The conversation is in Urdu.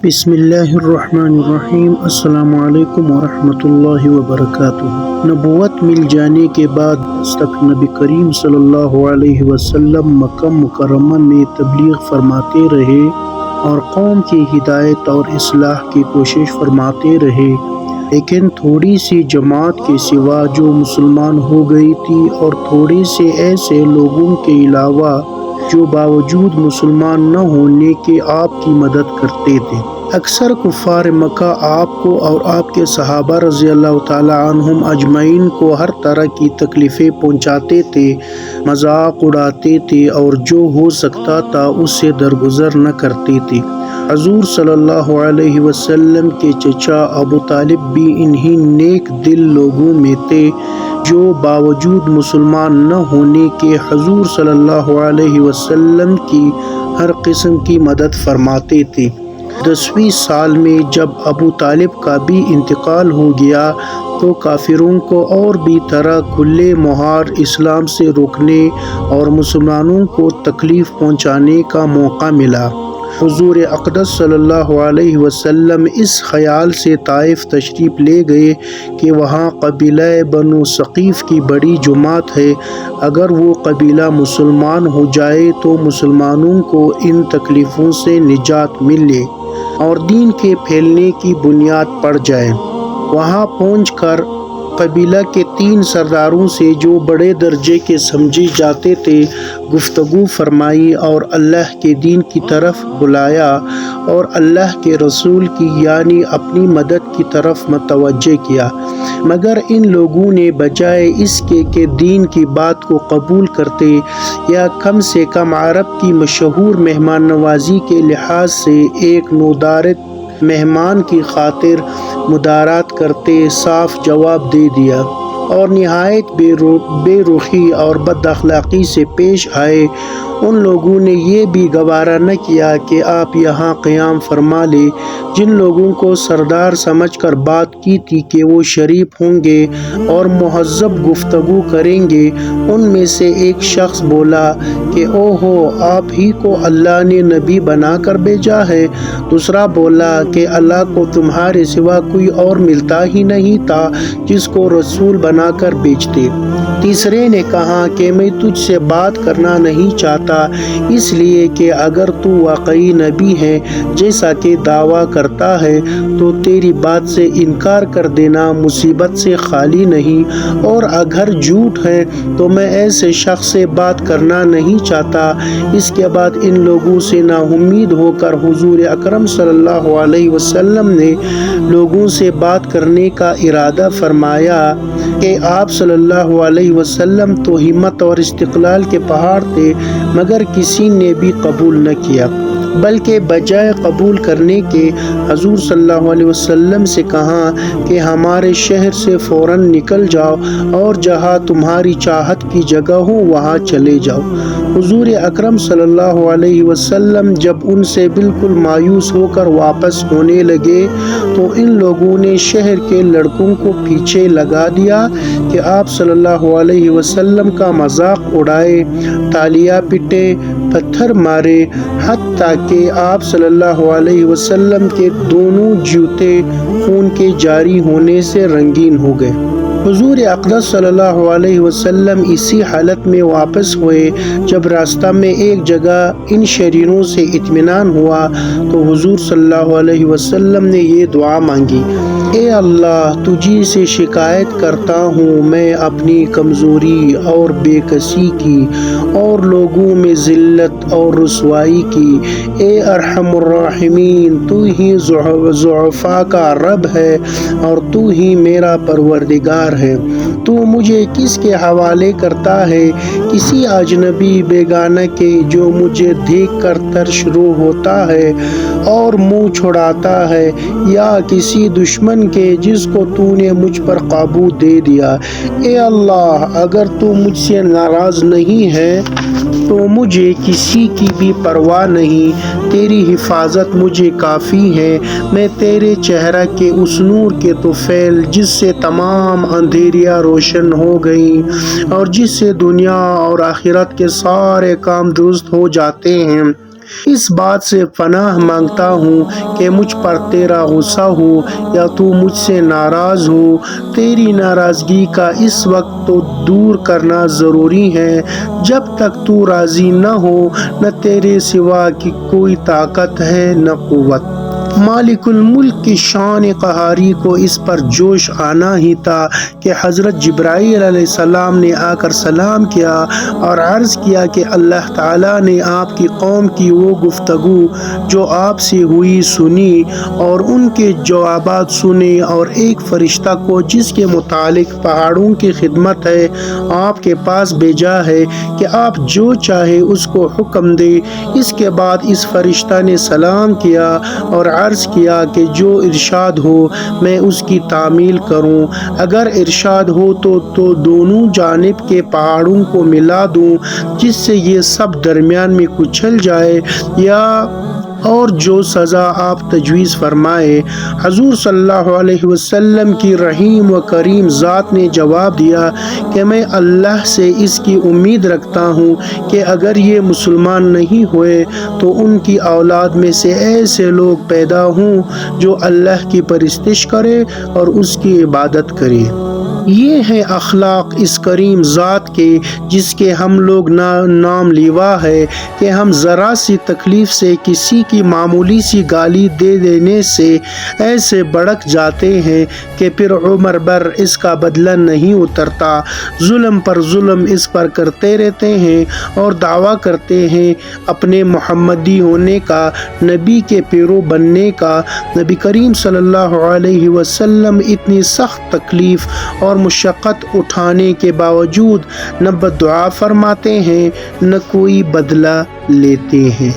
بسم اللہ الرحمن الرحیم۔ السلام علیکم ورحمۃ اللہ وبرکاتہ۔ نبوت مل جانے کے بعد تک نبی کریم صلی اللہ علیہ وسلم مکہ مکرمہ میں تبلیغ فرماتے رہے اور قوم کی ہدایت اور اصلاح کی کوشش فرماتے رہے، لیکن تھوڑی سی جماعت کے سوا جو مسلمان ہو گئی تھی اور تھوڑے سے ایسے لوگوں کے علاوہ جو باوجود مسلمان نہ ہونے کے آپ کی مدد کرتے تھے۔ اکثر کفار مکہ آپ کو اور آپ کے صحابہ رضی اللہ تعالی عنہم اجمعین کو ہر طرح کی تکلیفیں پہنچاتے تھے، مذاق اڑاتے تھے اور جو ہو سکتا تھا اس سے درگزر نہ کرتے تھے۔ حضور صلی اللہ علیہ وسلم کے چچا ابو طالب بھی انہی نیک دل لوگوں میں تھے جو باوجود مسلمان نہ ہونے کے حضور صلی اللہ علیہ وسلم کی ہر قسم کی مدد فرماتے تھے۔ 10ویں سال میں جب ابو طالب کا بھی انتقال ہو گیا تو کافروں کو اور بھی طرح کھلے مہار اسلام سے روکنے اور مسلمانوں کو تکلیف پہنچانے کا موقع ملا۔ حضور اقدس صلی اللہ علیہ وسلم اس خیال سے طائف تشریف لے گئے کہ وہاں قبیلہ بنو ثقیف کی بڑی جماعت ہے، اگر وہ قبیلہ مسلمان ہو جائے تو مسلمانوں کو ان تکلیفوں سے نجات ملے اور دین کے پھیلنے کی بنیاد پڑ جائے۔ وہاں پہنچ کر قبیلہ کے 3 سرداروں سے جو بڑے درجے کے سمجھے جاتے تھے گفتگو فرمائی اور اللہ کے دین کی طرف بلایا اور اللہ کے رسول کی یعنی اپنی مدد کی طرف متوجہ کیا، مگر ان لوگوں نے بجائے اس کے کہ دین کی بات کو قبول کرتے یا کم سے کم عرب کی مشہور مہمان نوازی کے لحاظ سے ایک نودارت مہمان کی خاطر مدارات کرتے صاف جواب دے دیا اور نہایت بے رخی اور بد اخلاقی سے پیش آئے۔ ان لوگوں نے یہ بھی گوارا نہ کیا کہ آپ یہاں قیام فرما لیں۔ جن لوگوں کو سردار سمجھ کر بات کی تھی کہ وہ شریف ہوں گے اور مہذب گفتگو کریں گے، ان میں سے ایک شخص بولا کہ اوہو، آپ ہی کو اللہ نے نبی بنا کر بھیجا ہے۔ دوسرا بولا کہ اللہ کو تمہارے سوا کوئی اور ملتا ہی نہیں تھا جس کو رسول بنا کر بھیجتے۔ تیسرے نے کہا کہ میں تجھ سے بات کرنا نہیں چاہتا، اس لیے کہ اگر تو واقعی نبی ہے جیسا کہ دعویٰ کرتا ہے تو تیری بات سے انکار کر دینا مصیبت سے خالی نہیں، اور اگر جھوٹ ہے تو میں ایسے شخص سے بات کرنا نہیں چاہتا۔ اس کے بعد ان لوگوں سے نا امید ہو کر حضور اکرم صلی اللہ علیہ وسلم نے لوگوں سے بات کرنے کا ارادہ فرمایا کہ آپ صلی اللہ علیہ وسلم تو ہمت اور استقلال کے پہاڑ تھے، مگر کسی نے بھی قبول نہ کیا، بلکہ بجائے قبول کرنے کے حضور صلی اللہ علیہ وسلم سے کہا کہ ہمارے شہر سے فوراً نکل جاؤ اور جہاں تمہاری چاہت کی جگہ ہو وہاں چلے جاؤ۔ حضور اکرم صلی اللہ علیہ وسلم جب ان سے بالکل مایوس ہو کر واپس ہونے لگے تو ان لوگوں نے شہر کے لڑکوں کو پیچھے لگا دیا کہ آپ صلی اللہ علیہ وسلم کا مذاق اڑائے، تالیاں پیٹے، پتھر مارے، حتیٰ کہ آپ صلی اللہ علیہ وسلم کے دونوں جوتے خون کے جاری ہونے سے رنگین ہو گئے۔ حضور اقدس صلی اللہ علیہ وسلم اسی حالت میں واپس ہوئے۔ جب راستہ میں ایک جگہ ان شریروں سے اطمینان ہوا تو حضور صلی اللہ علیہ وسلم نے یہ دعا مانگی، اے اللہ، تجھی سے شکایت کرتا ہوں میں اپنی کمزوری اور بے کسی کی اور لوگوں میں ذلت اور رسوائی کی۔ اے ارحم الراحمین، تو ہی ضعفاء کا رب ہے اور تو ہی میرا پروردگار ہے۔ تو مجھے کس کے حوالے کرتا ہے؟ کسی اجنبی بیگانہ کے جو مجھے دیکھ کر ترش رو ہوتا ہے اور منہ چھڑاتا ہے، یا کسی دشمن کے جس کو تو نے مجھ پر قابو دے دیا؟ اے اللہ، اگر تو مجھ سے ناراض نہیں ہے تو مجھے کسی کی بھی پرواہ نہیں، تیری حفاظت مجھے کافی ہے۔ میں تیرے چہرہ کے اس نور کے طفیل جس سے تمام اندھیریاں روشن ہو گئیں اور جس سے دنیا اور آخرت کے سارے کام درست ہو جاتے ہیں، اس بات سے پناہ مانگتا ہوں کہ مجھ پر تیرا غصہ ہو یا تو مجھ سے ناراض ہو۔ تیری ناراضگی کا اس وقت تو دور کرنا ضروری ہے جب تک تو راضی نہ ہو، نہ تیرے سوا کی کوئی طاقت ہے نہ قوت۔ مالک الملک کی شان قہاری کو اس پر جوش آنا ہی تھا کہ حضرت جبرائیل علیہ السلام نے آ کر سلام کیا اور عرض کیا کہ اللہ تعالیٰ نے آپ کی قوم کی وہ گفتگو جو آپ سے ہوئی سنی اور ان کے جوابات سنے، اور ایک فرشتہ کو جس کے متعلق پہاڑوں کی خدمت ہے آپ کے پاس بھیجا ہے کہ آپ جو چاہے اس کو حکم دے۔ اس کے بعد اس فرشتہ نے سلام کیا اور عرض کیا کہ جو ارشاد ہو میں اس کی تعمیل کروں، اگر ارشاد ہو تو دونوں جانب کے پہاڑوں کو ملا دوں جس سے یہ سب درمیان میں کچل جائے، یا اور جو سزا آپ تجویز فرمائے۔ حضور صلی اللہ علیہ وسلم کی رحیم و کریم ذات نے جواب دیا کہ میں اللہ سے اس کی امید رکھتا ہوں کہ اگر یہ مسلمان نہیں ہوئے تو ان کی اولاد میں سے ایسے لوگ پیدا ہوں جو اللہ کی پرستش کرے اور اس کی عبادت کرے۔ یہ ہے اخلاق اس کریم ذات کے جس کے ہم لوگ نام لیوا ہے کہ ہم ذرا سی تکلیف سے کسی کی معمولی سی گالی دے دینے سے ایسے بھڑک جاتے ہیں کہ پھر عمر بھر اس کا بدلہ نہیں اترتا، ظلم پر ظلم اس پر کرتے رہتے ہیں اور دعویٰ کرتے ہیں اپنے محمدی ہونے کا، نبی کے پیرو بننے کا۔ نبی کریم صلی اللہ علیہ وسلم اتنی سخت تکلیف اور مشقت اٹھانے کے باوجود نہ بددعا فرماتے ہیں نہ کوئی بدلہ لیتے ہیں۔